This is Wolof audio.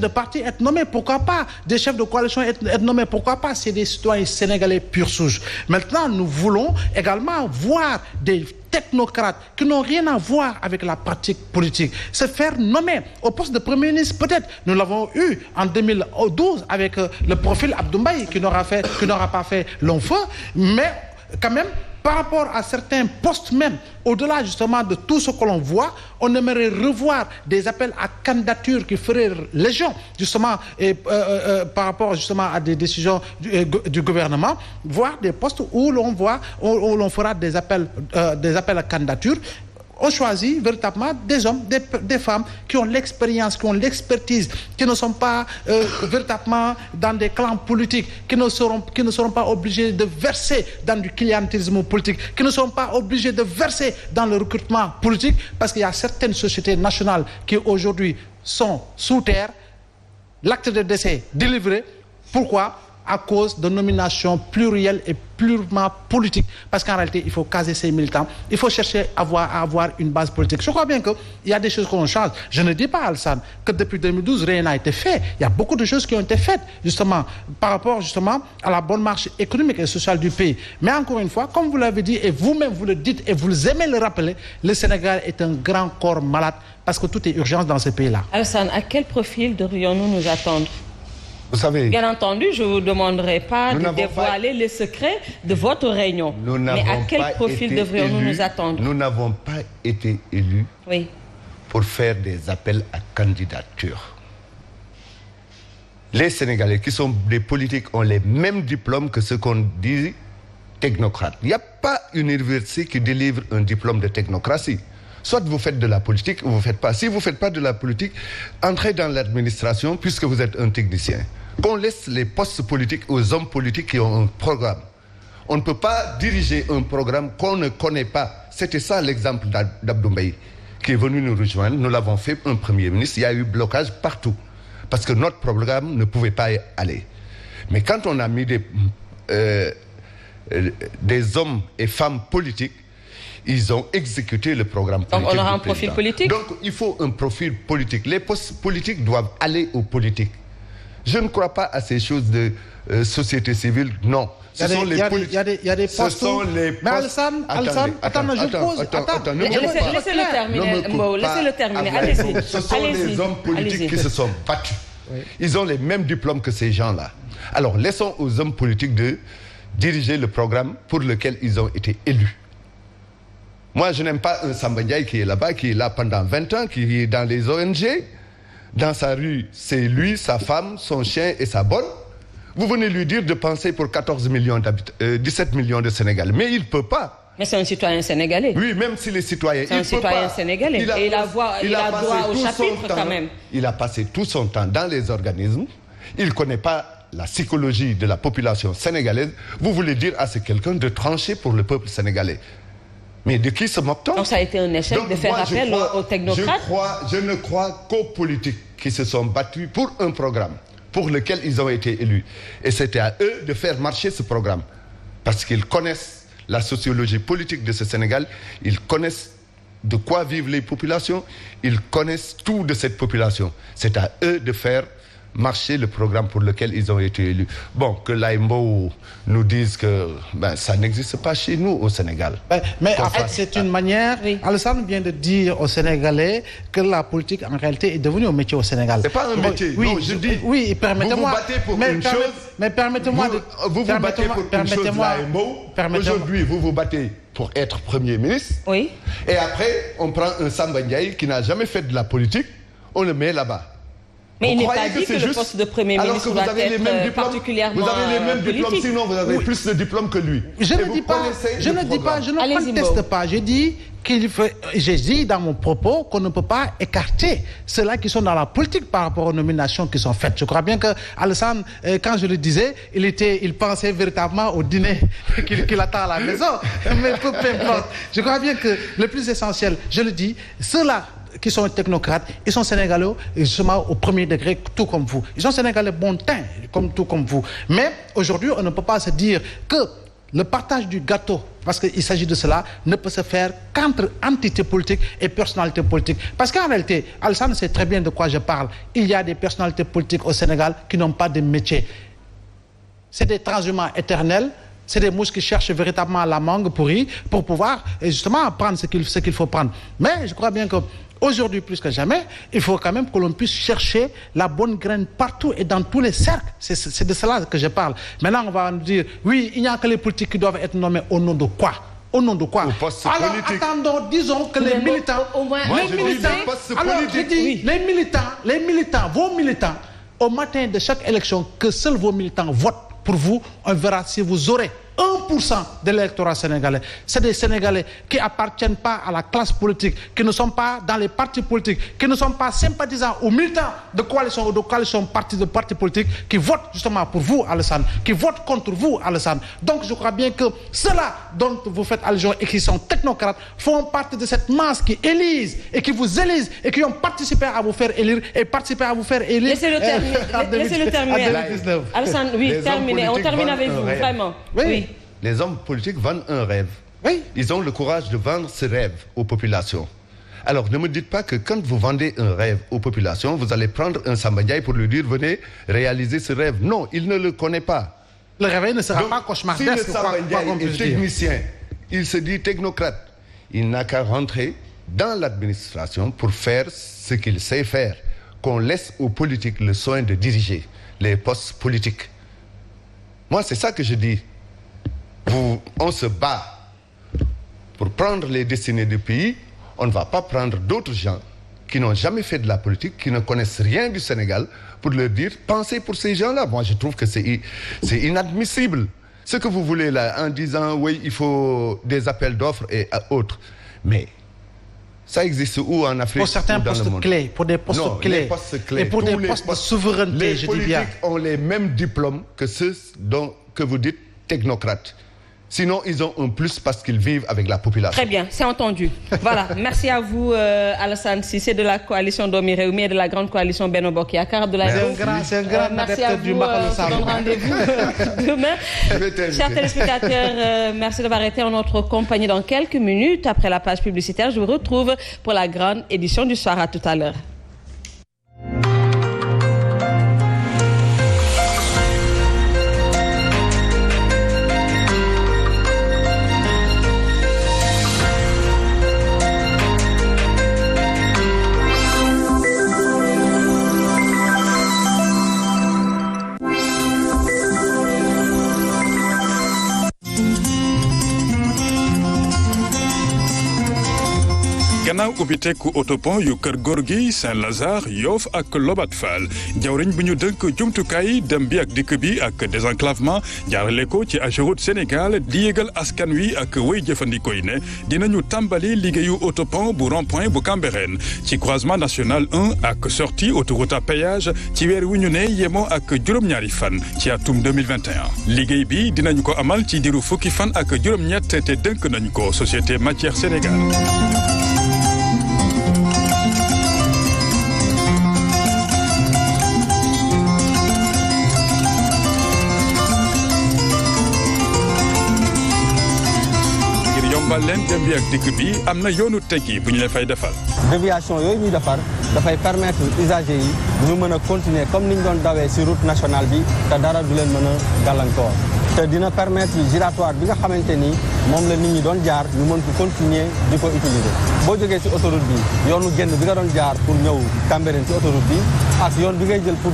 de parti être nommés, pourquoi pas? Des chefs de coalition être nommés, pourquoi pas? C'est des citoyens sénégalais pur souche. Maintenant, nous voulons également voir des technocrates qui n'ont rien à voir avec la pratique politique se faire nommer au poste de Premier ministre. Peut-être nous l'avons eu en 2012 avec le profil Abdoumbaye qui n'aura pas fait long feu, mais quand même par rapport à certains postes même, au-delà justement de tout ce que l'on voit, on aimerait revoir des appels à candidature qui feraient légion justement par rapport justement à des décisions du gouvernement, voir des postes où l'on fera des appels à candidature. On choisit véritablement des hommes, des femmes qui ont l'expérience, qui ont l'expertise, qui ne sont pas véritablement dans des clans politiques, qui ne seront pas obligés de verser dans du clientélisme politique, qui ne seront pas obligés de verser dans le recrutement politique, parce qu'il y a certaines sociétés nationales qui aujourd'hui sont sous terre, l'acte de décès délivré. Pourquoi? À cause de nominations plurielles et purement politiques. Parce qu'en réalité, il faut caser ces militants. Il faut chercher à avoir une base politique. Je crois bien qu'il y a des choses qu'on change. Je ne dis pas, Alassane, que depuis 2012, rien n'a été fait. Il y a beaucoup de choses qui ont été faites, justement, par rapport, justement, à la bonne marche économique et sociale du pays. Mais encore une fois, comme vous l'avez dit, et vous-même vous le dites, et vous aimez le rappeler, le Sénégal est un grand corps malade, parce que tout est urgence dans ce pays-là. Alassane, à quel profil devrions-nous nous attendre? Vous savez, bien entendu, je ne vous demanderai pas de dévoiler les secrets de votre réunion. Mais à quel profil devrions-nous nous attendre? Nous n'avons pas été élus pour faire des appels à candidature. Les Sénégalais qui sont des politiques ont les mêmes diplômes que ceux qu'on dit technocrates. Il n'y a pas une université qui délivre un diplôme de technocratie. Soit vous faites de la politique ou vous ne faites pas. Si vous ne faites pas de la politique, entrez dans l'administration puisque vous êtes un technicien. Qu'on laisse les postes politiques aux hommes politiques qui ont un programme. On ne peut pas diriger un programme qu'on ne connaît pas. C'était ça l'exemple d'Abdoumbaye qui est venu nous rejoindre. Nous l'avons fait un Premier ministre. Il y a eu blocage partout parce que notre programme ne pouvait pas y aller. Mais quand on a mis des hommes et femmes politiques, ils ont exécuté le programme politique. Donc on aura un profil politique? Donc il faut un profil politique. Les postes politiques doivent aller aux politiques. Je ne crois pas à ces choses de société civile, non. Ce sont les politiques. Il y a des postes. Ce sont les postes. Mais Alassane, attends, je pose. Laissez-le terminer, Mbow, laissez-le terminer. Allez-y. Ce sont les hommes politiques qui se sont battus. Oui. Ils ont les mêmes diplômes que ces gens-là. Alors laissons aux hommes politiques de diriger le programme pour lequel ils ont été élus. Moi, je n'aime pas un Samba Ndiaye qui est là-bas, qui est là pendant 20 ans, qui est dans les ONG. Dans sa rue, c'est lui, sa femme, son chien et sa bonne. Vous venez lui dire de penser pour 17 millions de Sénégalais. Mais il ne peut pas. Mais c'est un citoyen sénégalais. Oui, même s'il est citoyen. C'est un citoyen sénégalais. Et il a droit au chapitre quand même. Il a passé tout son temps dans les organismes. Il ne connaît pas la psychologie de la population sénégalaise. Vous voulez dire à ce quelqu'un de trancher pour le peuple sénégalais. Mais de qui se moque-t-on? Donc ça a été un échec de faire appel aux technocrates? Je ne crois qu'aux politiques qui se sont battus pour un programme pour lequel ils ont été élus. Et c'était à eux de faire marcher ce programme. Parce qu'ils connaissent la sociologie politique de ce Sénégal, ils connaissent de quoi vivent les populations, ils connaissent tout de cette population. C'est à eux de faire marcher le programme pour lequel ils ont été élus. Bon, que l'AMBO nous dise que ça n'existe pas chez nous au Sénégal. Mais en fait, c'est une manière... Oui. Alassane vient de dire aux Sénégalais que la politique, en réalité, est devenue un métier au Sénégal. C'est pas un métier. Oui, non, je dis... Oui, permettez-moi... Vous vous battez pour une chose... Mais permettez-moi de... Vous vous battez pour une chose, l'AMBO. Aujourd'hui, vous vous battez pour être Premier ministre. Oui. Et après, on prend un Samba Ndiaye qui n'a jamais fait de la politique, on le met là-bas. Mais il n'est pas dit que le poste de Premier ministre doit être particulièrement politique. Vous avez les mêmes diplômes, sinon vous avez plus de diplômes que lui. Je ne dis pas, je ne conteste pas. Je dis j'ai dit dans mon propos qu'on ne peut pas écarter ceux-là qui sont dans la politique par rapport aux nominations qui sont faites. Je crois bien que Alassane, quand je le disais, il pensait véritablement au dîner qu'il attend à la maison. Mais peu importe. Je crois bien que le plus essentiel, je le dis, ceux-là qui sont technocrates, ils sont sénégalais justement au premier degré, tout comme vous. Ils sont sénégalais bon teint, tout comme vous. Mais aujourd'hui, on ne peut pas se dire que le partage du gâteau, parce qu'il s'agit de cela, ne peut se faire qu'entre entités politiques et personnalités politiques. Parce qu'en réalité, Alassane sait très bien de quoi je parle. Il y a des personnalités politiques au Sénégal qui n'ont pas de métier. C'est des transhumants éternels, c'est des mouches qui cherchent véritablement la mangue pourrie pour pouvoir justement prendre ce qu'il faut prendre. Mais je crois bien que aujourd'hui, plus que jamais, il faut quand même que l'on puisse chercher la bonne graine partout et dans tous les cercles. C'est de cela que je parle. Maintenant, on va nous dire, oui, il n'y a que les politiques qui doivent être nommés au nom de quoi? Au nom de quoi? Alors, attendons, disons que les militants... les militants, vos militants, au matin de chaque élection, que seuls vos militants votent pour vous, on verra si vous aurez 1% de l'électorat sénégalais. C'est des Sénégalais qui n'appartiennent pas à la classe politique, qui ne sont pas dans les partis politiques, qui ne sont pas sympathisants ou militants de coalition ou de coalition de partis politiques, qui votent justement pour vous, Alassane, qui votent contre vous, Alassane. Donc je crois bien que ceux-là dont vous faites allusion et qui sont technocrates font partie de cette masse qui élise et qui vous élise et qui ont participé à vous faire élire et participé à vous faire élire. Laissez-le terminer. Alassane, oui, terminez. On termine avec vous, vraiment. Oui. Les hommes politiques vendent un rêve. Oui. Ils ont le courage de vendre ce rêve aux populations. Alors, ne me dites pas que quand vous vendez un rêve aux populations, vous allez prendre un Samba Ndiaye pour lui dire « Venez réaliser ce rêve ». Non, il ne le connaît pas. Le réveil ne sera pas cauchemardesque. Si le Samba Ndiaye est technicien, il se dit technocrate, il n'a qu'à rentrer dans l'administration pour faire ce qu'il sait faire. Qu'on laisse aux politiques le soin de diriger les postes politiques. Moi, c'est ça que je dis. On se bat pour prendre les destinées du pays. On ne va pas prendre d'autres gens qui n'ont jamais fait de la politique, qui ne connaissent rien du Sénégal, pour leur dire « Pensez pour ces gens-là ». Moi, je trouve que c'est inadmissible. Ce que vous voulez là, en disant « Oui, il faut des appels d'offres et autres ». Mais ça existe où en Afrique? Pour certains postes clés, pour des postes clés. Et pour des postes de souveraineté, je dis bien. Les politiques ont les mêmes diplômes que ceux que vous dites technocrates. Sinon, ils ont un plus parce qu'ils vivent avec la population. Très bien, c'est entendu. Voilà, merci à vous, Alassane Cissé de la coalition Domi Réumi et de la grande coalition Benno Bokk Yaakaar. C'est un grand merci à vous. On donne rendez-vous demain. Chers téléspectateurs, merci d'avoir été en notre compagnie. Dans quelques minutes, après la page publicitaire, je vous retrouve pour la grande édition du soir. À tout à l'heure. gannaaw ubbiteeku autopont yu Kër Gorgui Saint-Lazare Yoff ak Lobat Fall jawriñ bu ñu dënk jumtukaay dem bi ak dikk bi ak désenclavement jaarale ko ci AGEROUTE Sénégal di yëgal askan wi ak way jëfandikoo yi ne dinañu tàmbali liggéeyu autopont bu rond-point bu Cambérène ci croisement national 1 ak sortie autoroute à péage ci weer wu ñu ne yemoo ak juróom-ñaari fan ci atum 2021 liggéey bi dinañu ko amal ci diiru fukki fan ak juróom-ñett te dënk nañu ko Société Matière Sénégal. yombal leen dem bi ak dikk bi am na yoonu tekki bu ñu leen fay defal. déviation yooyu ñuy defar dafay permettre usagers yi ñu mën a continuer comme ni ñu doon dawee ci route nationale bi te dara du leen mën a gàllankoor te dina permettre giratoire bi nga xamante ni moom la nit ñi doon jaar ñu mën ko continuer di ko utiliser boo jógee ci autoroute bi yoonu génn bi nga doon jaar pour ñëw Cambérène ci autoroute bi ak yoon bi ngay jël pour